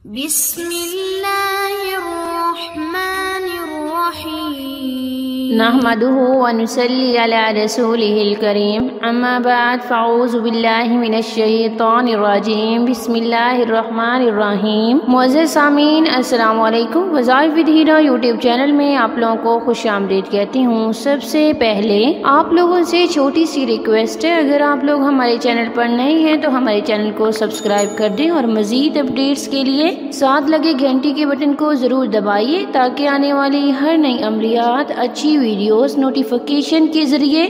بسم اللہ الرحمن الرحیم نحمده ونصلی علی رسولہ الکریم اما بعد فاعوذ باللہ من الشیطان الرجیم بسم اللہ الرحمن الرحیم۔ معزز سامعین السلام علیکم۔ وظائف ود ہیرا یوٹیوب چینل میں آپ لوگوں کو خوش آمدید کہتی ہوں۔ سب سے پہلے آپ لوگوں سے چھوٹی سی ریکویسٹ ہے، اگر آپ لوگ ہمارے چینل پر نئے ہیں تو ہمارے چینل کو سبسکرائب کر دیں اور مزید اپڈیٹس کے لیے ساتھ لگے گھنٹی کے بٹن کو ضرور دبائیے تاکہ آنے والی ہر نئی عملیات، اچھی ویڈیوز نوٹیفیکیشن کے ذریعے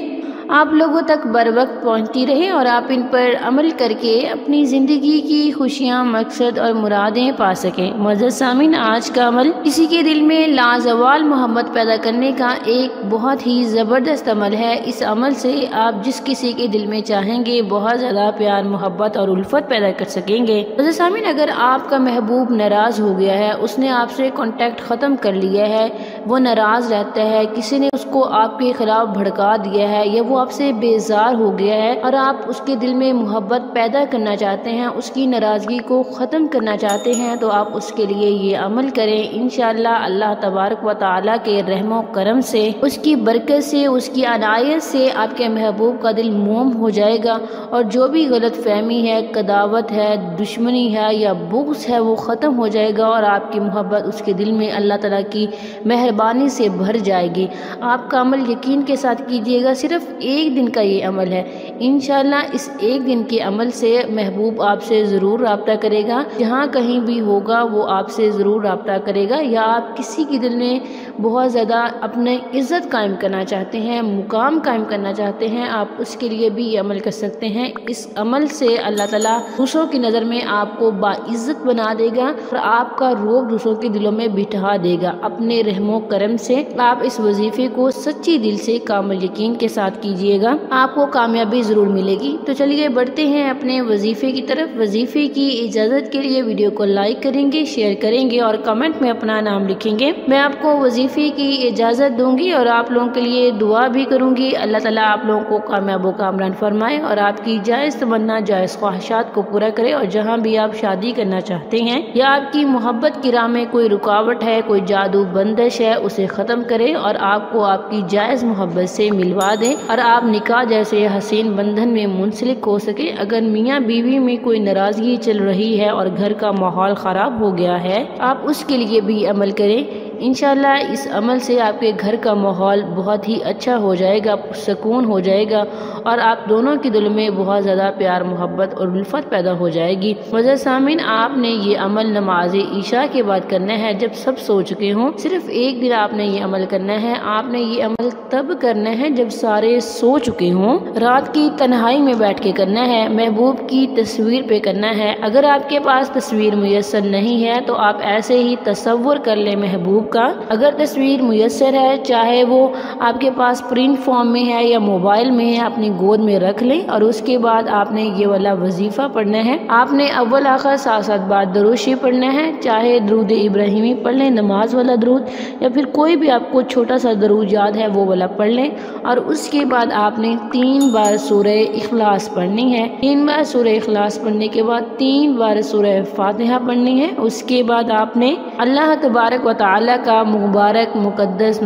آپ لوگوں تک بر وقت پہنچتی رہے اور آپ ان پر عمل کر کے اپنی زندگی کی خوشیاں، مقصد اور مرادیں پا سکیں۔ معزز سامعین، آج کا عمل کسی کے دل میں لازوال محبت پیدا کرنے کا ایک بہت ہی زبردست عمل ہے۔ اس عمل سے آپ جس کسی کے دل میں چاہیں گے بہت زیادہ پیار، محبت اور الفت پیدا کر سکیں گے۔ معزز سامعین، اگر آپ کا محبوب ناراض ہو گیا ہے، اس نے آپ سے کانٹیکٹ ختم کر لیا ہے، وہ ناراض رہتا ہے، کسی نے اس کو آپ کے خلاف بھڑکا دیا ہے یا وہ آپ سے بیزار ہو گیا ہے اور آپ اس کے دل میں محبت پیدا کرنا چاہتے ہیں، اس کی ناراضگی کو ختم کرنا چاہتے ہیں، تو آپ اس کے لیے یہ عمل کریں۔ انشاءاللہ اللہ تبارک و تعالیٰ کے رحم و کرم سے، اس کی برکت سے، اس کی عنایت سے آپ کے محبوب کا دل موم ہو جائے گا اور جو بھی غلط فہمی ہے، قداوت ہے، دشمنی ہے یا بغض ہے، وہ ختم ہو جائے گا اور آپ کی محبت اس کے دل میں اللہ تعالیٰ کی مہربانی سے بھر جائے گی۔ آپ کا عمل یقین کے ساتھ کیجیے گا، صرف ایک دن کا یہ عمل ہے۔ انشاءاللہ اس ایک دن کے عمل سے محبوب آپ سے ضرور رابطہ کرے گا، جہاں کہیں بھی ہوگا وہ آپ سے ضرور رابطہ کرے گا، یا آپ کسی کے دل میں بہت زیادہ اپنے عزت قائم کرنا چاہتے ہیں، مقام قائم کرنا چاہتے ہیں، آپ اس کے لیے بھی یہ عمل کر سکتے ہیں۔ اس عمل سے اللہ تعالیٰ دوسروں کی نظر میں آپ کو باعزت بنا دے گا اور آپ کا روب دوسروں کے دلوں میں بٹھا دے گا۔ اپنے رحم و کرم سے آپ اس وظیفے کو سچی دل سے کامل یقین کے ساتھ کیجیے گا، آپ کو کامیابی ضرور ملے گی۔ تو چلیے بڑھتے ہیں اپنے وظیفے کی طرف۔ وظیفے کی اجازت کے لیے ویڈیو کو لائک کریں گے، شیئر کریں گے اور کمنٹ میں اپنا نام لکھیں گے۔ میں آپ کو وظیفے کی اجازت دوں گی اور آپ لوگوں کے لیے دعا بھی کروں گی۔ اللہ تعالیٰ آپ لوگوں کو کامیاب و کامران فرمائے اور آپ کی جائز تمنا، جائز خواہشات کو پورا کرے، اور جہاں بھی آپ شادی کرنا چاہتے ہیں یا آپ کی محبت کی راہ میں کوئی رکاوٹ ہے، کوئی جادو بندش ہے، اسے ختم کرے اور آپ کو آپ کی جائز محبت سے ملوا دے اور آپ نکاح جیسے حسین بندھن میں منسلک ہو سکے۔ اگر میاں بیوی میں کوئی ناراضگی چل رہی ہے اور گھر کا ماحول خراب ہو گیا ہے، آپ اس کے لیے بھی عمل کریں۔ انشاءاللہ اس عمل سے آپ کے گھر کا ماحول بہت ہی اچھا ہو جائے گا، سکون ہو جائے گا اور آپ دونوں کے دل میں بہت زیادہ پیار، محبت اور الفت پیدا ہو جائے گی۔ معزز سامعین، آپ نے یہ عمل نماز عشاء کے بعد کرنا ہے جب سب سو چکے ہوں۔ صرف ایک دن آپ نے یہ عمل کرنا ہے۔ آپ نے یہ عمل تب کرنا ہے جب سارے سو چکے ہوں، رات کی تنہائی میں بیٹھ کے کرنا ہے، محبوب کی تصویر پہ کرنا ہے۔ اگر آپ کے پاس تصویر میسر نہیں ہے تو آپ ایسے ہی تصور کر لیں محبوب کا۔ اگر تصویر میسر ہے، چاہے وہ آپ کے پاس پرنٹ فارم میں ہے یا موبائل میں ہے، اپنی گود میں رکھ لیں اور اس کے بعد آپ نے یہ والا وظیفہ پڑھنا ہے۔ آپ نے اول آخر 7 بار درود شریف پڑھنا ہے، چاہے درود ابراہیمی پڑھ لیں، نماز والا درود، یا پھر کوئی بھی آپ کو چھوٹا سا درود یاد ہے وہ والا پڑھ لیں، اور اس کے بعد آپ نے 3 بار سورہ اخلاص پڑھنی ہے۔ 3 بار سورہ اخلاص پڑھنے کے بعد 3 بار سورہ فاتحہ پڑھنی ہے۔ اس کے بعد آپ نے اللہ تبارک و تعالیٰ کا مبارک، مقدس،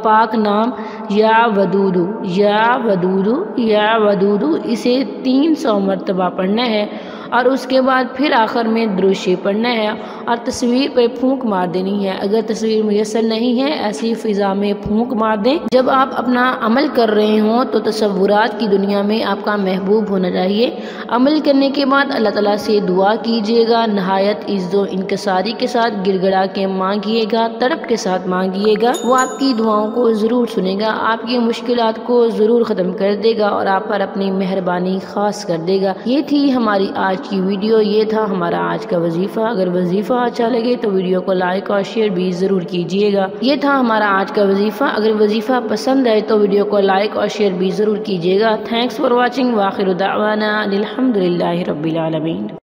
پاک نام یا ودودو یا ودودو یا ودودو، اسے 300 مرتبہ پڑھنا ہے، اور اس کے بعد پھر آخر میں درود شریف پڑھنا ہے اور تصویر پہ پھونک مار دینی ہے۔ اگر تصویر میسر نہیں ہے، ایسی فضا میں پھونک مار دیں۔ جب آپ اپنا عمل کر رہے ہوں تو تصورات کی دنیا میں آپ کا محبوب ہونا چاہیے۔ عمل کرنے کے بعد اللہ تعالیٰ سے دعا کیجیے گا، نہایت عزت و انکساری کے ساتھ گڑ گڑا کے مانگیے گا، تڑپ کے ساتھ مانگیے گا۔ وہ آپ کی دعاؤں کو ضرور سنے گا، آپ کی مشکلات کو ضرور ختم کر دے گا اور آپ پر اپنی مہربانی خاص کر دے گا۔ یہ تھی ہماری آج کی ویڈیو، یہ تھا ہمارا آج کا وظیفہ۔ اگر وظیفہ اچھا لگے تو ویڈیو کو لائک اور شیئر بھی ضرور کیجیے گا۔ یہ تھا ہمارا آج کا وظیفہ۔ اگر وظیفہ پسند ہے تو ویڈیو کو لائک اور شیئر بھی ضرور کیجیے گا۔ تھینکس فار واچنگ، وآخر دعوانا الحمدللہ رب العالمین۔